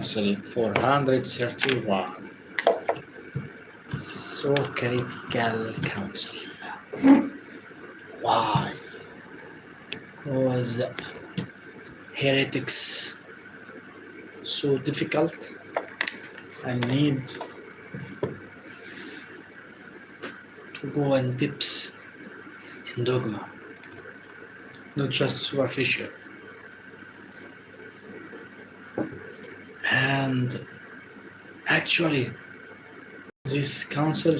Council 431. So critical council. Why? Was heretics so difficult and need to go in depths in dogma, not just superficial. And actually, this council,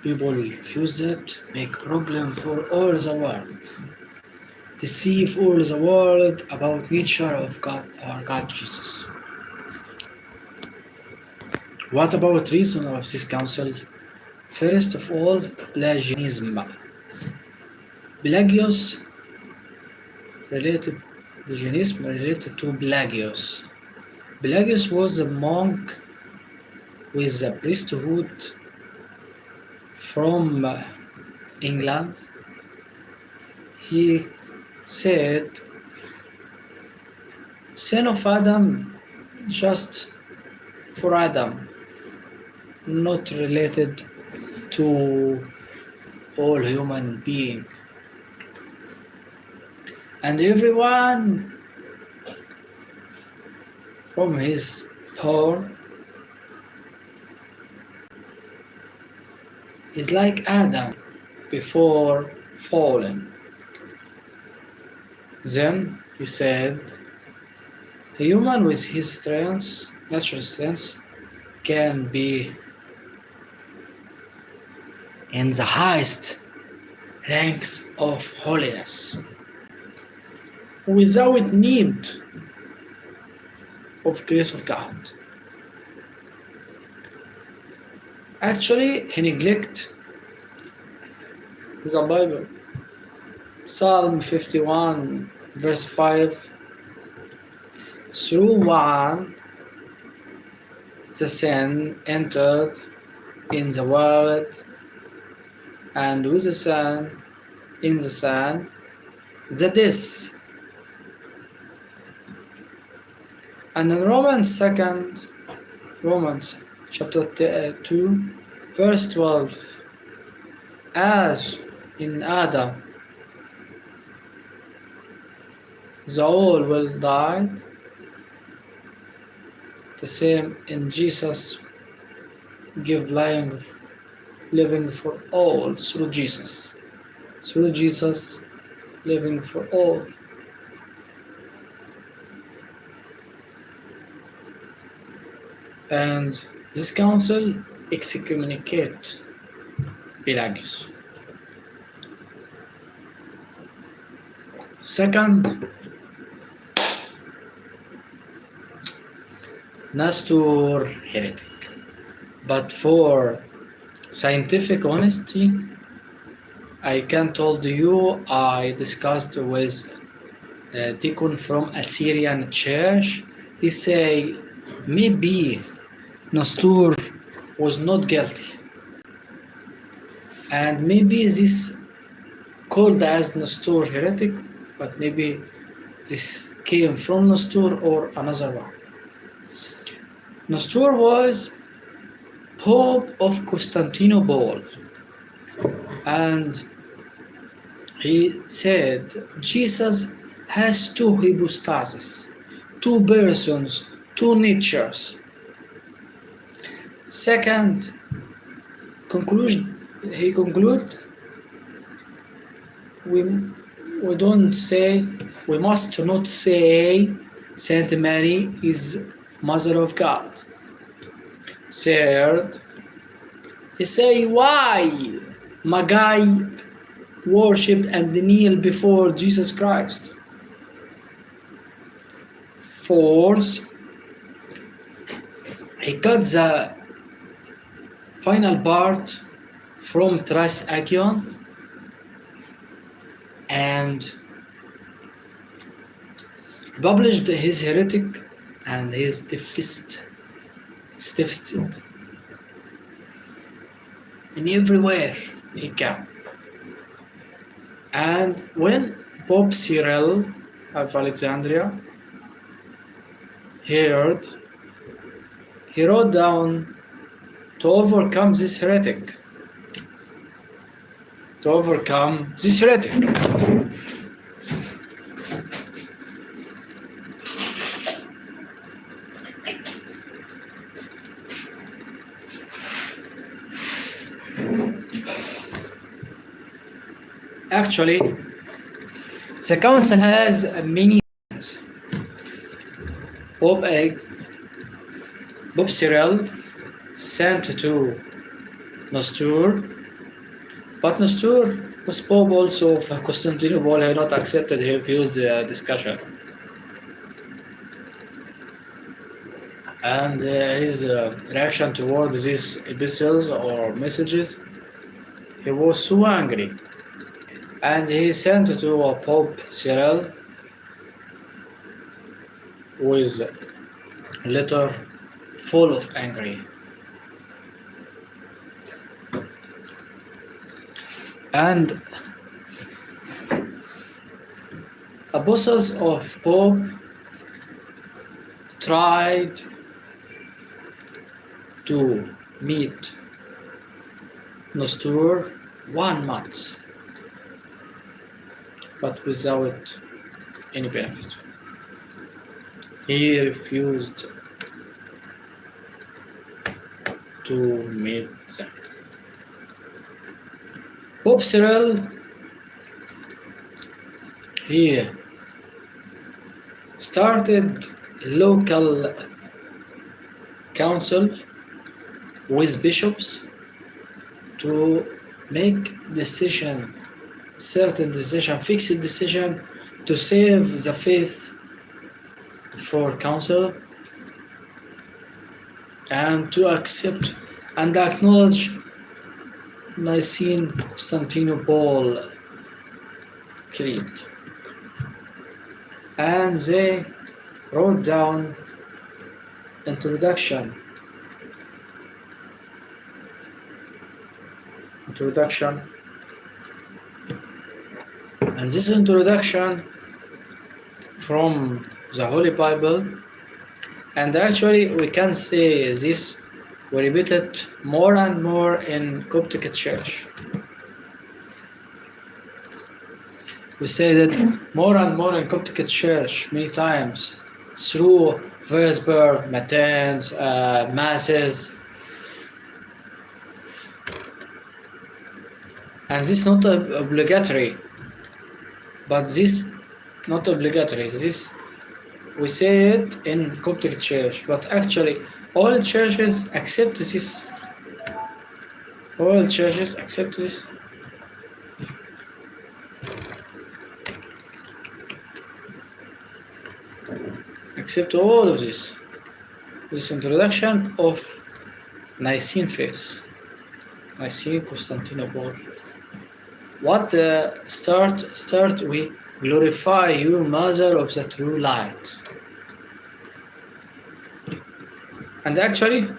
people refuse it, make problem for all the world, deceive all the world about nature of God, our God Jesus. What about reason of this council? First of all, Pelagianism. Pelagius Pelagianism related to Pelagius. Pelagius was a monk with the priesthood from England. He said, sin of Adam just for Adam, not related to all human beings. And everyone from his power is like Adam before falling. Then he said, a human with his strengths, natural strengths, can be in the highest ranks of holiness without need of grace of God. Actually, he neglect the Bible. Psalm 51 verse 5, through one the sin entered in the world, and with the sin the death. And in Romans chapter 2 verse 12, as in Adam the all will die, the same in Jesus give living for all through Jesus. Through Jesus living for all. And this council excommunicate Pelagius. Second, Nestor heretic. But for scientific honesty, I can told you I discussed with a deacon from Assyrian church. He say maybe Nestor was not guilty, and maybe this called as Nestor heretic, but maybe this came from Nestor or another one. Nestor was Pope of Constantinople, and he said Jesus has two hypostases, two persons, two natures. Second conclusion, he concluded, we must not say Saint Mary is Mother of God. Third, he say why Magi worshipped and kneel before Jesus Christ. Fourth, he cut the final part from Tras Agion and published his heretic and his deficit in everywhere he can. And when Pope Cyril of Alexandria he wrote down to overcome this heretic. To overcome this heretic. Actually, the council has many things. Pope Cyril sent to Nestor, but Nestor was Pope also of Constantinople. He not accepted. He refused the discussion, and his reaction toward these epistles or messages, he was so angry. And he sent to Pope Cyril with a letter full of anger. And apostles of Pope tried to meet Nestor 1 month, but without any benefit. He refused to meet them. Pope Cyril, he started local council with bishops to make certain decision, fixed decision to save the faith for council and to accept and acknowledge Nicene Constantinople Creed. And they wrote down introduction. And this introduction from the Holy Bible, and actually we can say this, we repeat it more and more in Coptic Church. We say that more and more in Coptic Church many times through Vesper, Matins, Masses. And this is not obligatory, but this not obligatory. This we say it in Coptic Church, but actually all churches accept this. All churches accept this. Accept all of this. This introduction of Nicene faith. Nicene Constantinople faith. What start we glorify you, Mother of the true light. And actually,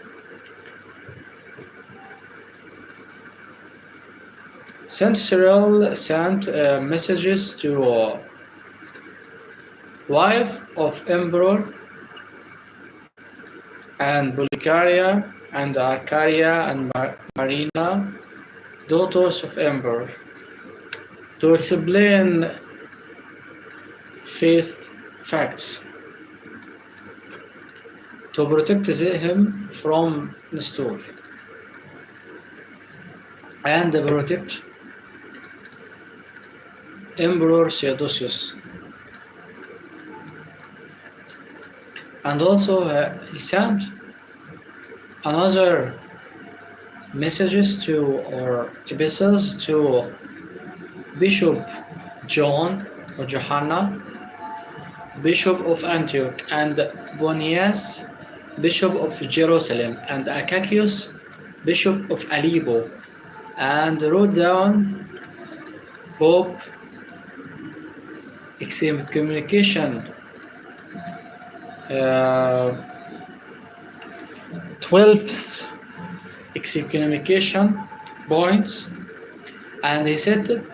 Saint Cyril sent messages to wife of Emperor and Bulgaria and Arcadia and Marina, daughters of Emperor, to explain faith facts, to protect him from Nestor and protect Emperor Theodosius. And also he sent another messages to or epistles to Bishop John or Johanna, Bishop of Antioch, and Bonias, Bishop of Jerusalem, and Acacius, Bishop of Aleppo, and wrote down Pope excommunication 12th excommunication points, and he sent it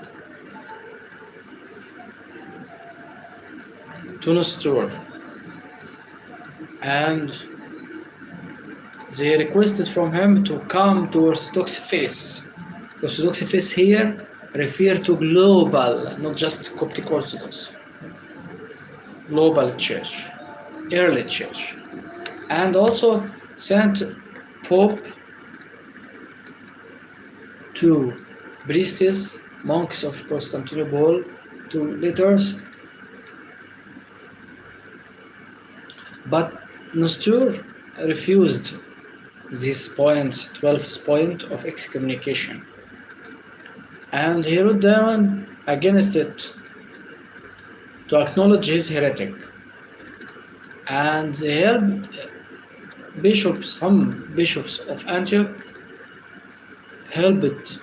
to Nestor. and they requested from him to come to Orthodox faith. Orthodox faith here refer to global, not just Coptic Orthodox. Global church, early church. And also sent Pope to priests, monks of Constantinople, to letters. But Nestor refused this point, 12th point of excommunication. And he wrote down against it to acknowledge his heretic. And he helped some bishops of Antioch helped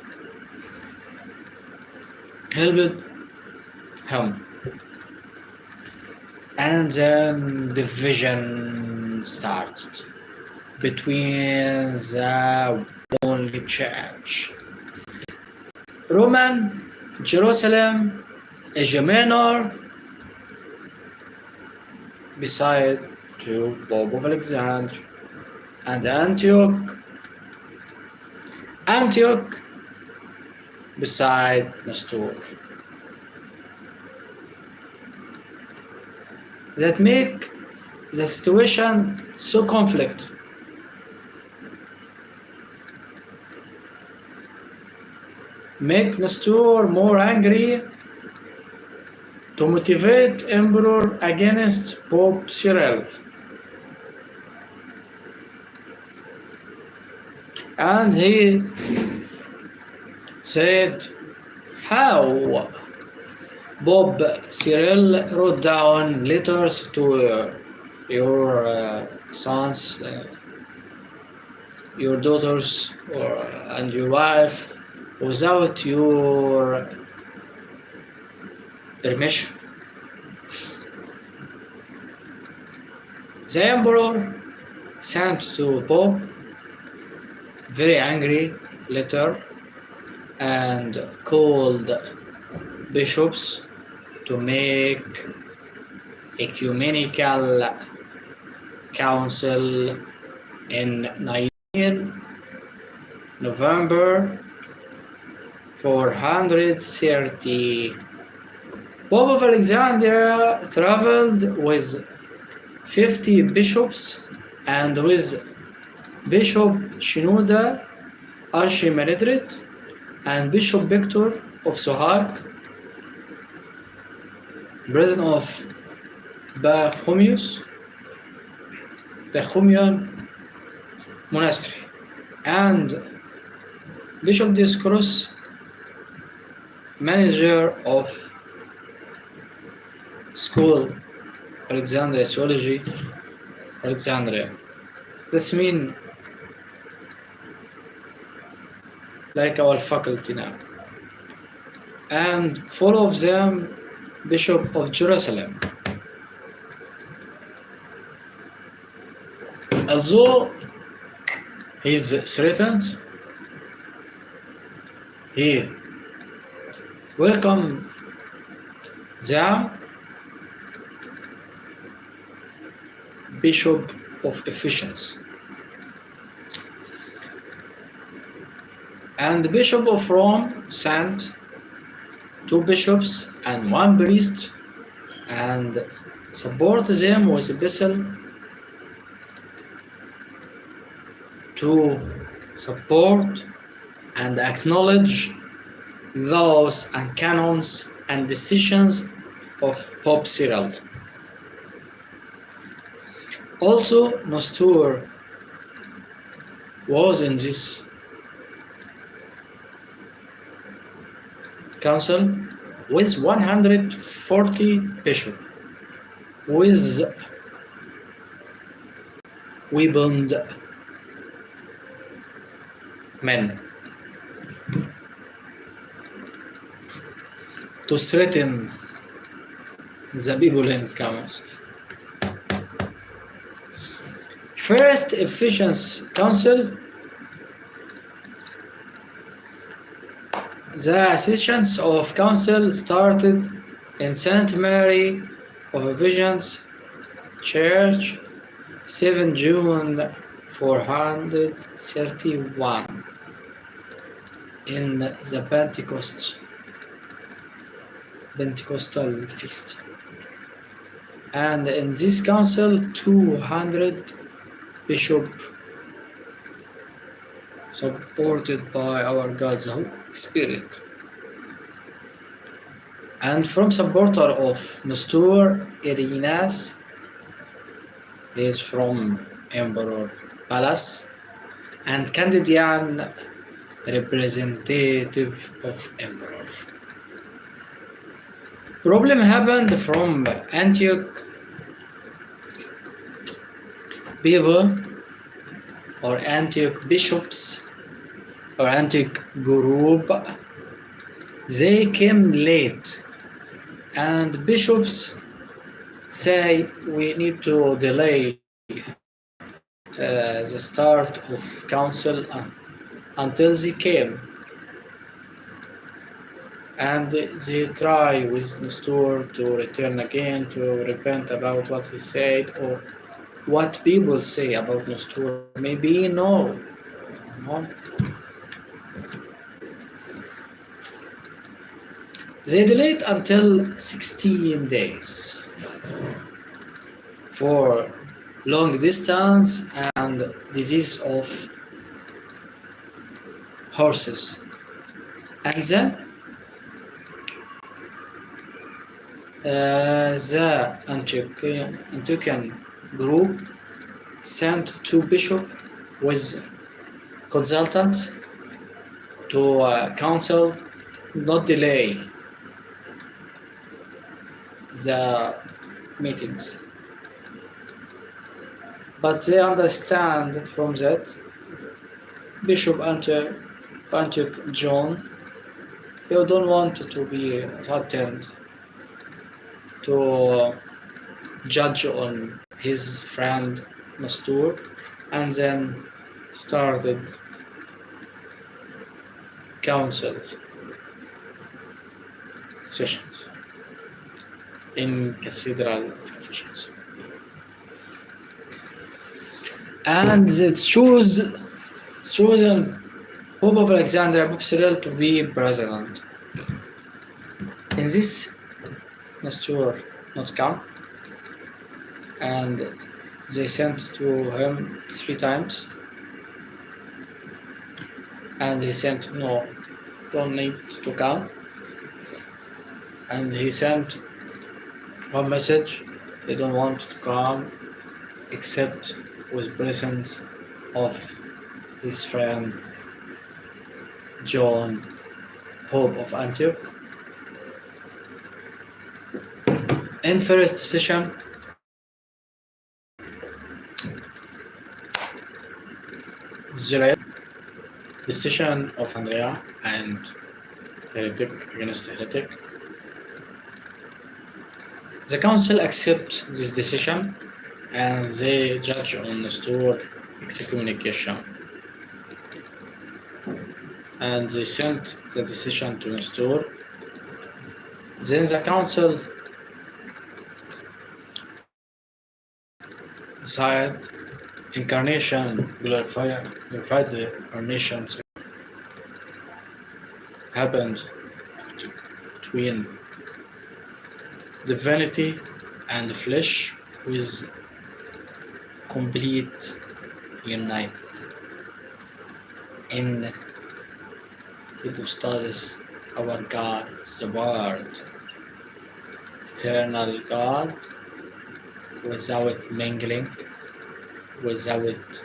him. And then division started between the only church. Roman, Jerusalem, Asia Minor, beside to Pope of Alexandria, and Antioch beside Nestor. That make the situation so conflict. Make Nestor more angry to motivate Emperor against Pope Cyril. And he said how Pope Cyril wrote down letters to your sons, your daughters, and your wife without your permission. The emperor sent to Pope very angry letter and called bishops to make ecumenical council in 19 November 430. Pope of Alexandria traveled with 50 bishops and with Bishop Shenouda, Archimandrite, and Bishop Victor of Sohag, president of Bohemian Monastery, and Bishop Dioscorus, manager of School Alexandria Theology, Alexandria. That's mean like our faculty now. And four of them Bishop of Jerusalem. Although he's threatened, he welcomed them. Bishop of Ephesians and the Bishop of Rome sent 2 bishops and 1 priest and support them with a epistle to support and acknowledge laws and canons and decisions of Pope Cyril. Also, Nestor was in this council with 140 bishops, with weaponed men to threaten the people in council. First Ephesians Council, the sessions of council started in Saint Mary of Ephesians Church 7 June 431 in the Pentecostal feast. And in this council, 200 bishops supported by our God's Holy Spirit. And from supporter of Nestor Irenas, he is from Emperor Palace, and Candidian representative of Emperor. Problem happened from Antioch people or Antioch bishops or Antioch group. They came late, and bishops say we need to delay the start of council until they came, and they try with Nestor to return again to repent about what he said or what people say about Nestor. Maybe no. They delayed until 16 days for long distance and disease of horses. And then the Antiochian group sent two bishops with consultants to council not delay the meetings. But they understand from that Bishop Antioch John, he don't want to be attend to judge on his friend Nestor, and then started council sessions in Cathedral of Ephesians. And the chosen Pope of Alexandria, Pope Cyril, to be president. In this, Nestor not come, and they sent to him 3 times, and he sent no, don't need to come, and he sent one message, they don't want to come except with presence of his friend John, Pope of Antioch. In first session, July, decision of Andrea and heretic against heretic. The council accept this decision and they judge on Nestor excommunication. And they sent the decision to Nestor. Then the council decided incarnation, glorified the incarnation happened between divinity and flesh with complete united in hypostasis. Our God, the Word, eternal God, without mingling, without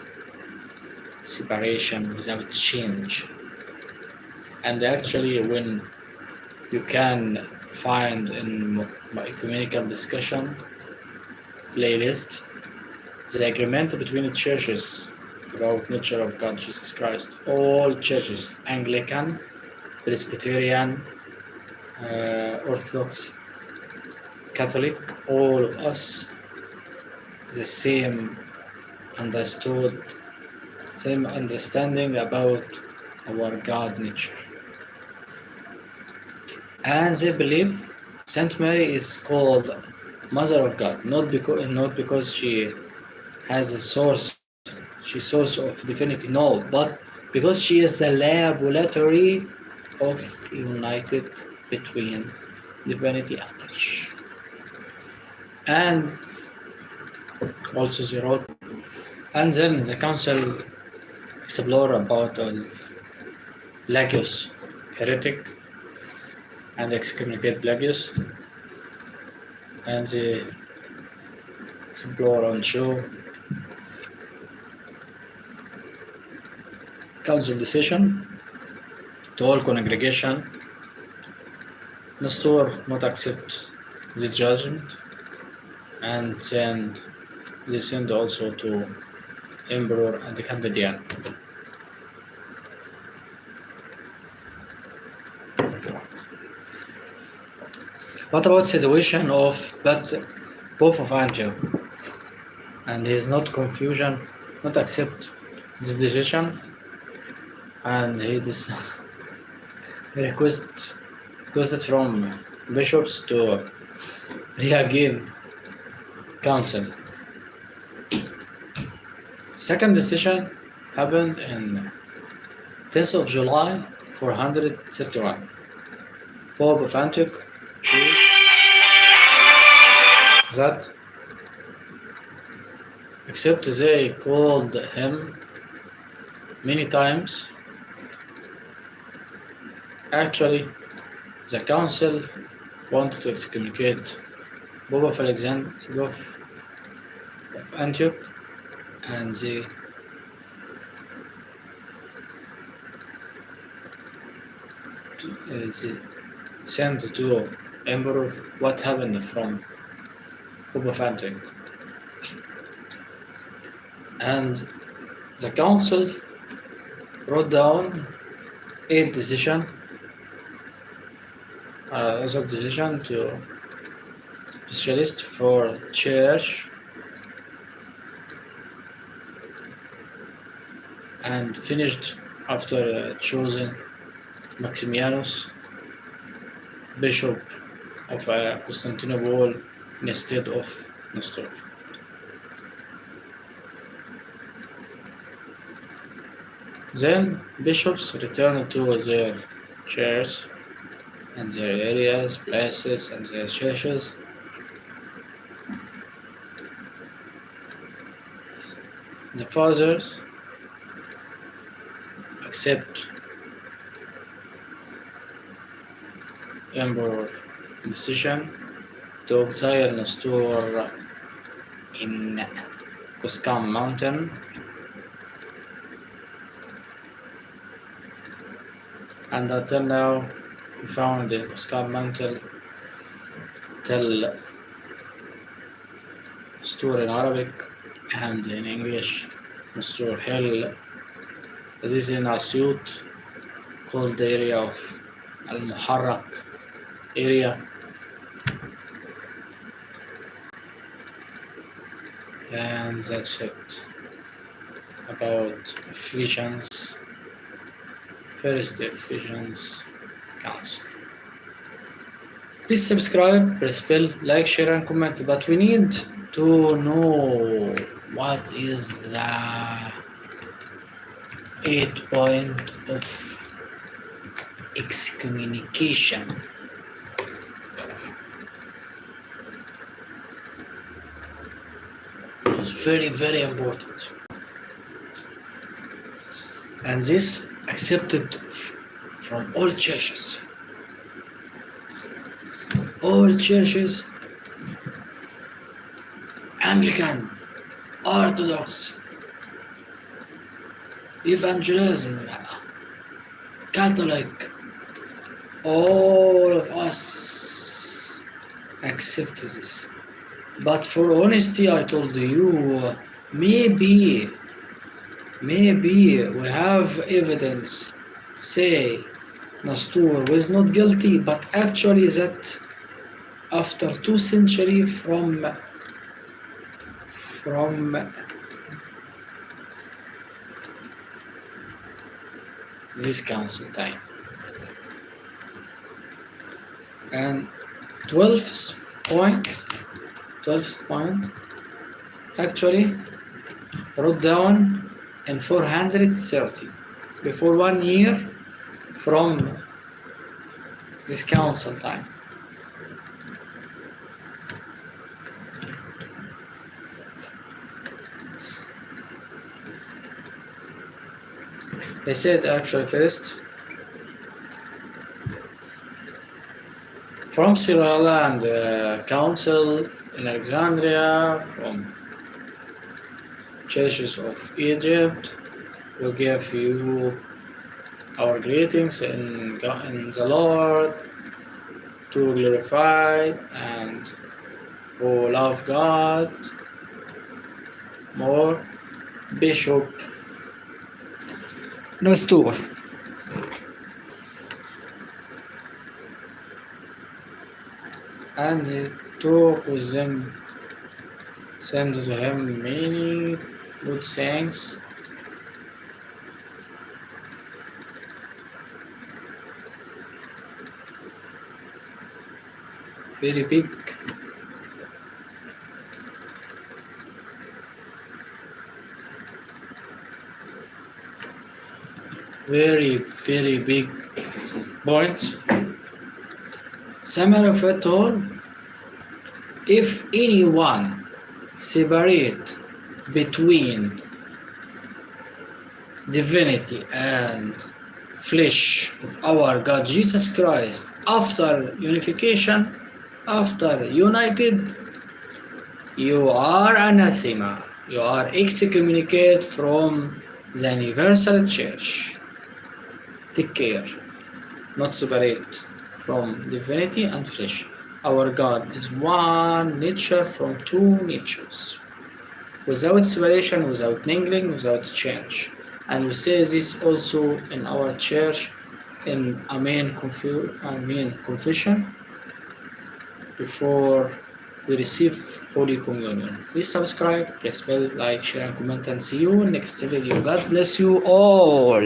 separation, without change. And actually, when you can find in my ecumenical discussion playlist the agreement between the churches about nature of God Jesus Christ, all churches, Anglican, Presbyterian, Orthodox, Catholic, all of us, the same understanding about our God nature. And they believe Saint Mary is called Mother of God, not because she has a source, she's source of divinity? No, but because she is the laboratory of united between divinity and flesh. And also they wrote, and then the council explore about Pelagius, heretic, and excommunicate Pelagius, and they explore and show council decision to all congregation Nestor not accept the judgment, and then they send also to Emperor and the Candidian. What about situation of Pope of Antioch? And he is not confusion, not accept this decision, and he requested from bishops to reagain council. Second decision happened in 10th of July 431. Pope of Antioch that, except they called him many times. Actually, the council wanted to excommunicate Pope of Antioch, and they sent to Emperor what happened from Pope of Antioch. And the council wrote down 8 decisions as a decision to specialist for church, and finished after choosing Maximianus, bishop of Constantinople instead of Nestor. Then bishops returned to their church and their areas, places, and their churches. The fathers accept Emperor decision to exile Nestor in Cuscan mountain, and until now we found in Cuscan mountain till Nestor in Arabic and in English Nestor Hill. This is in Asyut, called the area of Al-Muharrak area. And that's it about Ephesians, first Ephesians Council. Please subscribe, press bell, like, share and comment, but we need to know what is the 8 point of excommunication. It's very, very important. And this accepted from all churches. All churches, Anglican, Orthodox, Evangelism, Catholic, all of us accept this. But for honesty, I told you, maybe we have evidence say Nestor was not guilty, but actually that after 2 centuries from this council time. And 12th point, actually wrote down in 430 before 1 year from this council time. They said actually first from Sirala and the council in Alexandria, from churches of Egypt, we give you our greetings in the Lord, to glorify and who love God more. Bishop Nestor. And he talked with them, sent to him many good things. Very big. Very, very big point. Summary of it all: if anyone separate between divinity and flesh of our God Jesus Christ after unification, after united, you are anathema, you are excommunicated from the universal church. Take care, not separate from divinity and flesh. Our God is one nature from two natures, without separation, without mingling, without change. And we say this also in our church in Amen confession before we receive Holy Communion. Please subscribe, press bell, like, share and comment, and see you in next video. God bless you all.